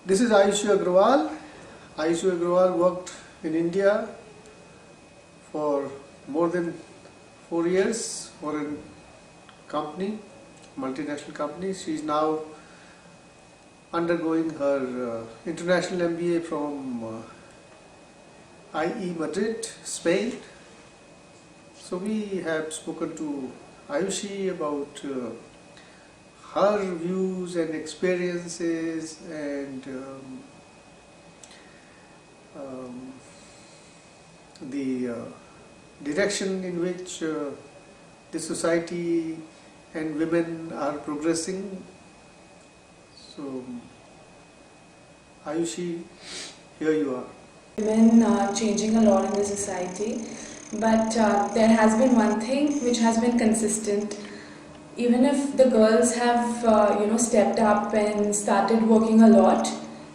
This is Ayushi Agrawal. Ayushi Agrawal worked in India for more than 4 years for a company, multinational company. She is now undergoing her international MBA from IE Madrid, Spain. So we have spoken to Ayushi about her views and experiences and the direction in which the society and women are progressing. So, Ayushi, here you are. Women are changing a lot in the society, but there has been one thing which has been consistent. Even if the girls have stepped up and started working a lot,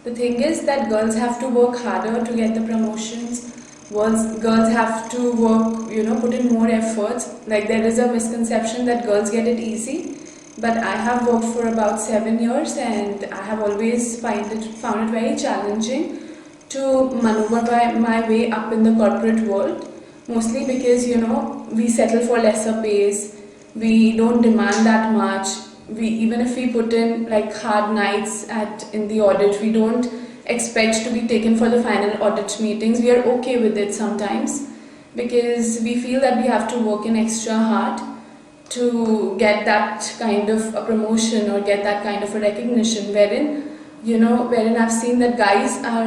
the thing is that girls have to work harder to get the promotions. Girls have to work, put in more efforts. Like, there is a misconception that girls get it easy, but I have worked for about 7 years and I have always found it very challenging to maneuver my way up in the corporate world, mostly because we settle for lesser pays. We don't demand that much. Even if we put in like hard nights in the audit, we don't expect to be taken for the final audit meetings. We are okay with it sometimes because we feel that we have to work in extra hard to get that kind of a promotion or get that kind of a recognition. Wherein I've seen that guys are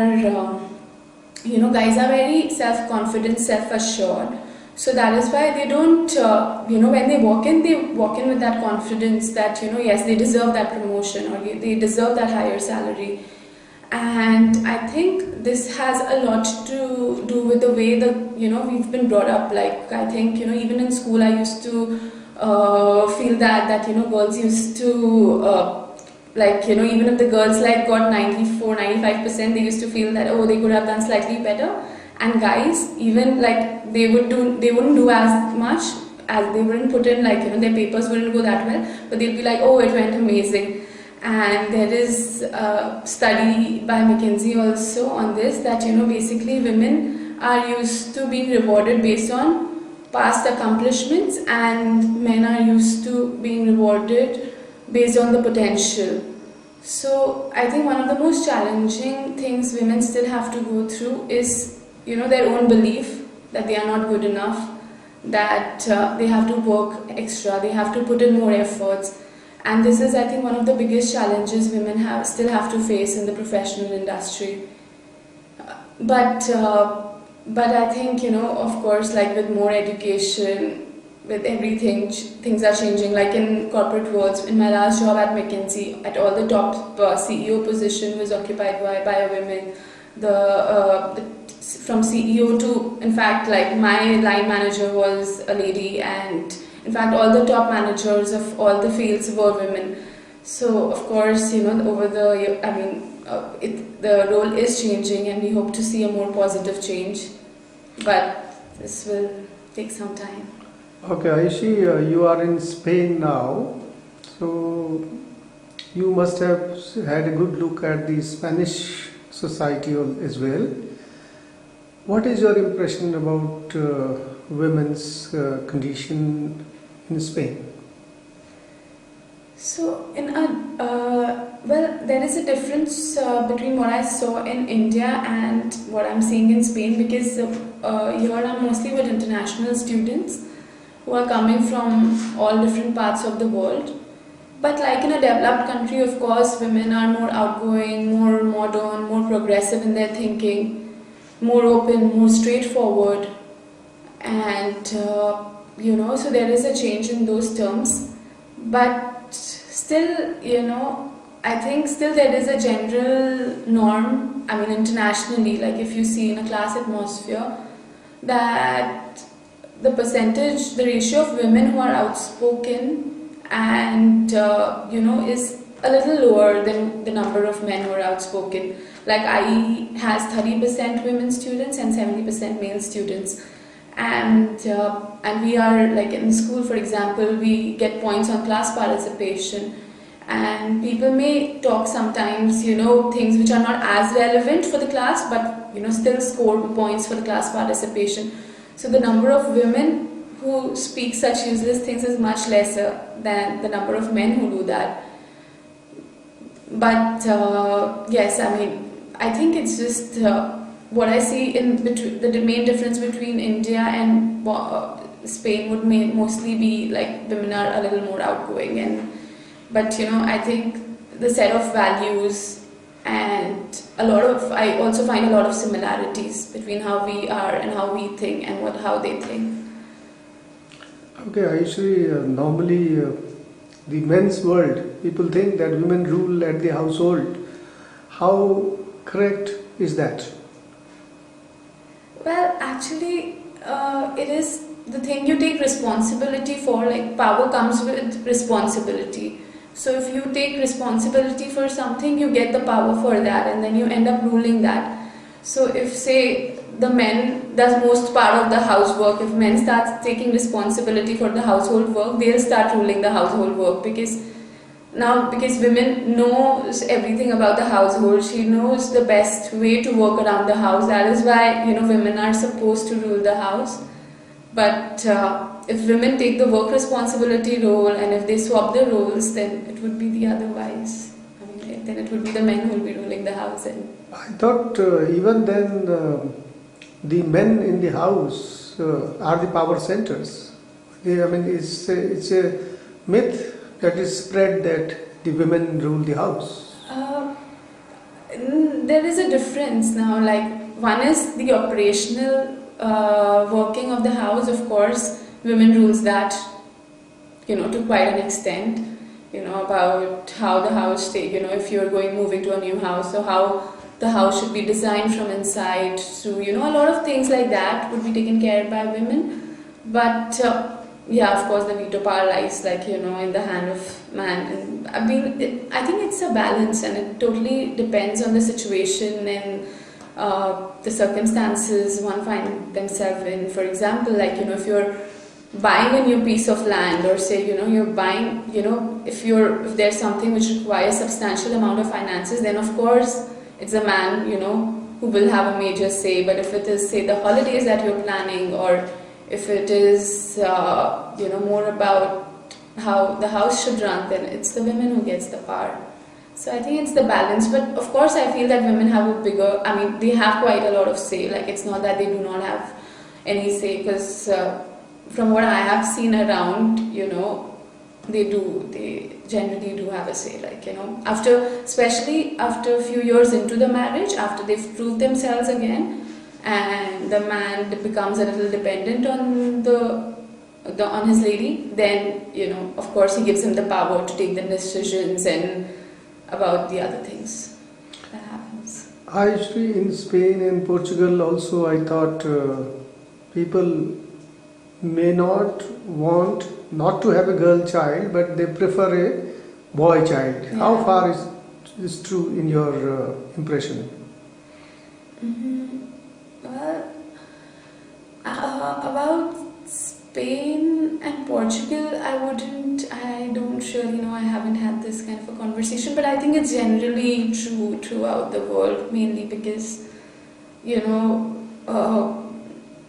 very self-confident, self-assured. So that is why they don't, when they walk in with that confidence that, yes, they deserve that promotion or they deserve that higher salary. And I think this has a lot to do with the way that, we've been brought up. Like, I think, even in school I used to feel that girls used to, even if the girls got 94, 95%, they used to feel that, oh, they could have done slightly better. And guys, even they wouldn't do as much, as they wouldn't put in their papers wouldn't go that well, but they'd be like, oh, it went amazing. And there is a study by McKinsey also on this, that basically women are used to being rewarded based on past accomplishments and men are used to being rewarded based on the potential. So I think one of the most challenging things women still have to go through is their own belief that they are not good enough, that they have to work extra, they have to put in more efforts. And this is, I think, one of the biggest challenges women still have to face in the professional industry. But I think, of course, with more education, with everything, things are changing. Like in corporate worlds, in my last job at McKinsey, at all the top CEO position was occupied by a woman. From CEO to, in fact, my line manager was a lady, and in fact all the top managers of all the fields were women. So of course, over the year, the role is changing and we hope to see a more positive change, but this will take some time. Okay, Ayushi, you are in Spain now, so you must have had a good look at the Spanish society as well. What is your impression about women's condition in Spain? So, there is a difference between what I saw in India and what I'm seeing in Spain, because here I'm mostly with international students who are coming from all different parts of the world. But like in a developed country, of course, women are more outgoing, more modern, more progressive in their thinking, more open, more straightforward, and so there is a change in those terms. But still, I think still there is a general norm, internationally, like if you see in a class atmosphere, that the ratio of women who are outspoken and is a little lower than the number of men who are outspoken. Like IE has 30% women students and 70% male students, and we are in school, for example, we get points on class participation, and people may talk sometimes, things which are not as relevant for the class, but still score points for the class participation. So the number of women who speak such useless things is much lesser than the number of men who do that. But yes, I think it's just what I see in between. The main difference between India and Spain would mostly be like women are a little more outgoing, but I think the set of values and I also find a lot of similarities between how we are and how we think and how they think. Okay, actually, normally the men's world, people think that women rule at the household. How correct is that? Well, actually, it is the thing you take responsibility for. Like, power comes with responsibility. So if you take responsibility for something, you get the power for that, and then you end up ruling that. So if, say, the men does most part of the housework, if men start taking responsibility for the household work, they'll start ruling the household work, because women knows everything about the household. She knows the best way to work around the house. That is why women are supposed to rule the house. But if women take the work responsibility role, and if they swap the roles, then it would be the otherwise. Then it would be the men who will be ruling the house. I thought even then the men in the house are the power centers. It's a myth that is spread that the women rule the house. There is a difference now. Like, one is the operational working of the house. Of course, women rules that, to quite an extent. About how the house, if you're moving to a new house, so how the house should be designed from inside. So, a lot of things like that would be taken care of by women. But yeah, of course, the veto power lies in the hand of man. And I think it's a balance, and it totally depends on the situation and the circumstances one finds themselves in. For example, if you're buying a new piece of land, or say you're buying, if there's something which requires substantial amount of finances, then of course it's a man who will have a major say. But if it is, say, the holidays that you're planning, or if it is more about how the house should run, then it's the women who gets the power. So I think it's the balance. But of course I feel that women have they have quite a lot of say. Like, it's not that they do not have any say, because from what I have seen around, they generally do have a say. Especially after a few years into the marriage, after they've proved themselves again, and the man becomes a little dependent on his lady, then of course he gives him the power to take the decisions and about the other things that happens. Actually, in Spain and Portugal also, I thought people may not want not to have a girl child, but they prefer a boy child. Yeah. How far is this true in your impression? Well, about Spain and Portugal, I don't really know. I haven't had this kind of a conversation, but I think it's generally true throughout the world, mainly because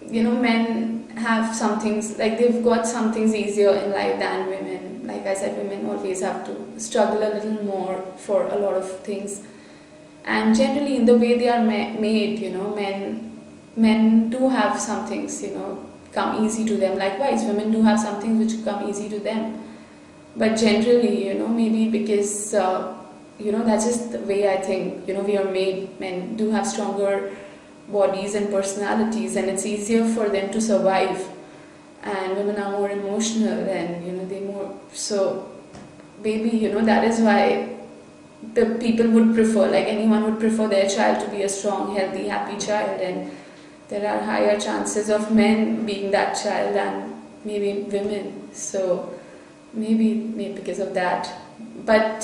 men have some things, like, they've got some things easier in life than women. Like I said, women always have to struggle a little more for a lot of things, and generally in the way they are made, men do have some things come easy to them. Likewise, women do have some things which come easy to them, but generally maybe because that's just the way I think we are made. Men do have stronger bodies and personalities, and it's easier for them to survive, and women are more emotional, and they more, so maybe that is why the people would prefer, like, anyone would prefer their child to be a strong, healthy, happy child, and there are higher chances of men being that child than maybe women. So maybe because of that. But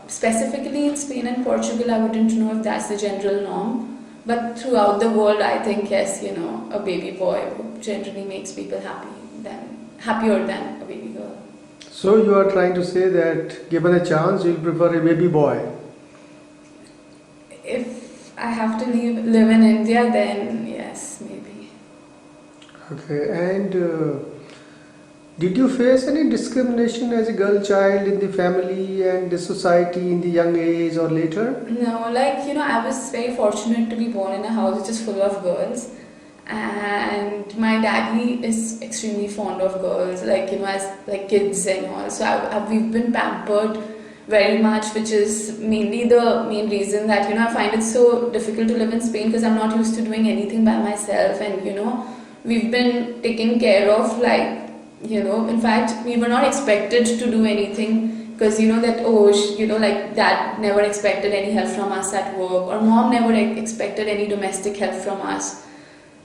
specifically in Spain and Portugal, I wouldn't know if that's the general norm. But throughout the world, I think, yes, a baby boy generally makes people happier than a baby girl. So you are trying to say that given a chance, you'll prefer a baby boy. If I have to live in India, then yes, maybe. Okay, and did you face any discrimination as a girl child in the family and the society in the young age or later? No, like, I was very fortunate to be born in a house which is full of girls. And my daddy is extremely fond of girls, like, as like kids and all. So we've been pampered very much, which is mainly the main reason that, I find it so difficult to live in Spain because I'm not used to doing anything by myself. And, we've been taken care of, like, in fact, we were not expected to do anything because that like dad never expected any help from us at work, or mom never expected any domestic help from us.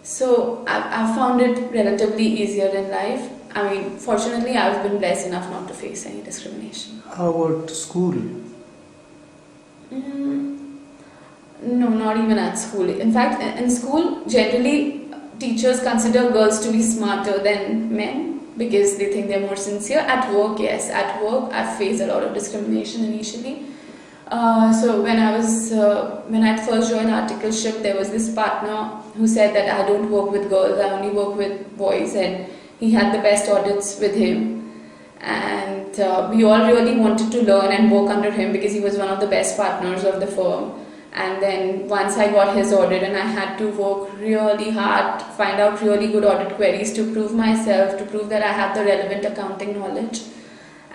So I've found it relatively easier in life. I mean, fortunately, I've been blessed enough not to face any discrimination. How about school? No, not even at school. In fact, in school, generally, teachers consider girls to be smarter than men because they think they're more sincere. At work, yes. At work, I've faced a lot of discrimination initially. So when I first joined Articleship, there was this partner who said that I don't work with girls, I only work with boys, and he had the best audits with him. And we all really wanted to learn and work under him because he was one of the best partners of the firm. And then once I got his audit, and I had to work really hard, find out really good audit queries to prove myself, to prove that I have the relevant accounting knowledge.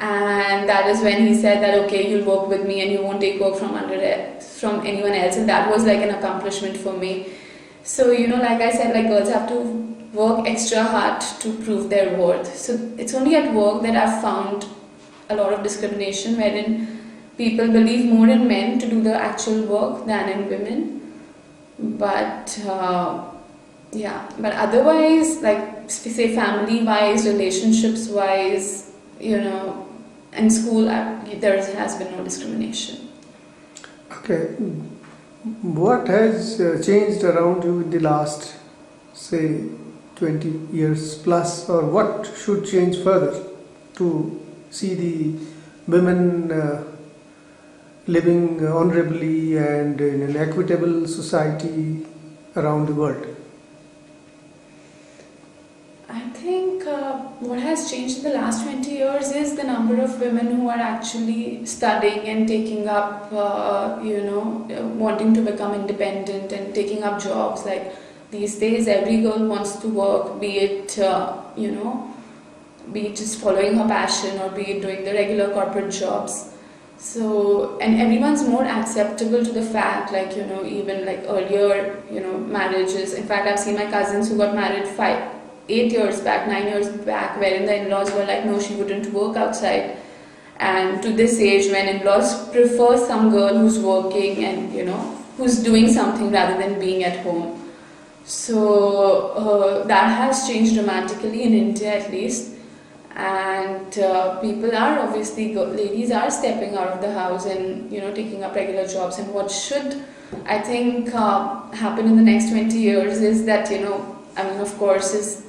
And that is when he said that, okay, you'll work with me and you won't take work from anyone else. And that was like an accomplishment for me. So, like I said, like girls have to work extra hard to prove their worth. So it's only at work that I've found a lot of discrimination wherein people believe more in men to do the actual work than in women. But but otherwise, like say family-wise, relationships-wise, in school there has been no discrimination. Okay, what has changed around you in the last, say, 20 years plus, or what should change further to see the women living honorably and in an equitable society around the world? I think what has changed in the last 20 years is the number of women who are actually studying and taking up, wanting to become independent and taking up jobs. Like these days, every girl wants to work, be it, be it just following her passion or be it doing the regular corporate jobs. So, and everyone's more acceptable to the fact, like, even like earlier, marriages. In fact, I've seen my cousins who got married 8 years back, 9 years back, wherein the in-laws were like, no, she wouldn't work outside. And to this age, when in-laws prefer some girl who's working and, who's doing something rather than being at home. So that has changed dramatically in India at least. And people are obviously, ladies are stepping out of the house and, taking up regular jobs. And what should, I think, happen in the next 20 years is that, of course, is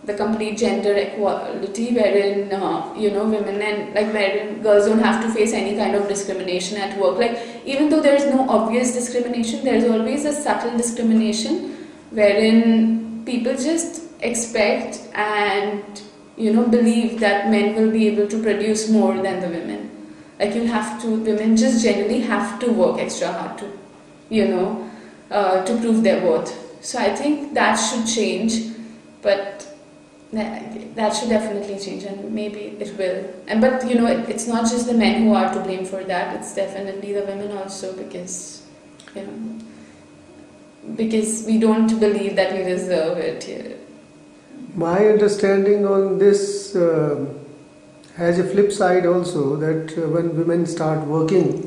the complete gender equality wherein, women and wherein girls don't have to face any kind of discrimination at work. Like, even though there is no obvious discrimination, there is always a subtle discrimination wherein people just expect and, believe that men will be able to produce more than the women. Like women just generally have to work extra hard to, to prove their worth. So I think that should change, but that should definitely change, and maybe it will. But it's not just the men who are to blame for that. It's definitely the women also, because because we don't believe that we deserve it here. My understanding on this has a flip side also, that when women start working,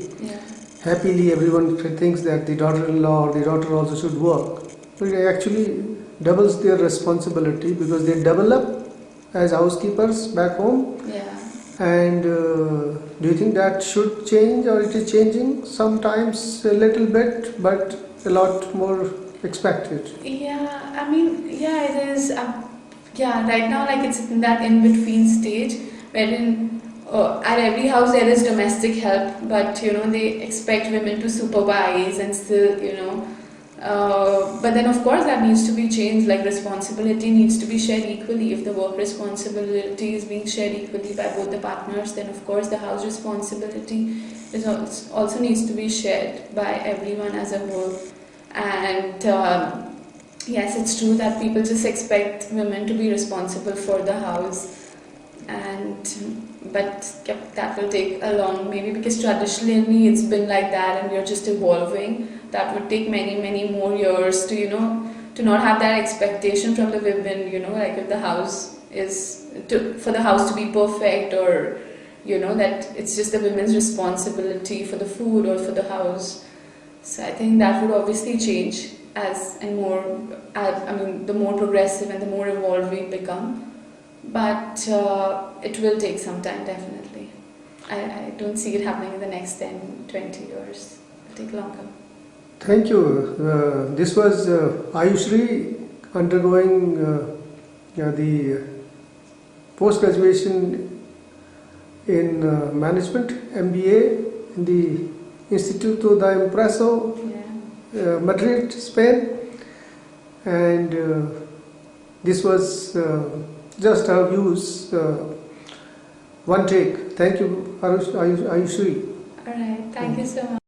happily everyone thinks that the daughter-in-law or the daughter also should work. But it actually doubles their responsibility because they double up as housekeepers back home. Yeah. And do you think that should change, or it is changing? Sometimes a little bit, but a lot more expected. Yeah, I mean, it is. Right now, like, it's in that in-between stage wherein at every house there is domestic help, but they expect women to supervise and still but then of course that needs to be changed. Like, responsibility needs to be shared equally. If the work responsibility is being shared equally by both the partners, then of course the house responsibility also needs to be shared by everyone as a whole. And yes, it's true that people just expect women to be responsible for the house, but that will take a long, maybe because traditionally it's been like that and we're just evolving. That would take many more years to to not have that expectation from the women, like if the house is for the house to be perfect, or that it's just the women's responsibility for the food or for the house. So I think that would obviously change the more progressive and the more evolved we become. But it will take some time, definitely. I don't see it happening in the next 10, 20 years. It will take longer. Thank you. This was Ayushri undergoing the post-graduation in management, MBA, in the Instituto da Impreso, Madrid, Spain. And this was just our views, one take. Thank you, Ayushri. All right. Thank you so much.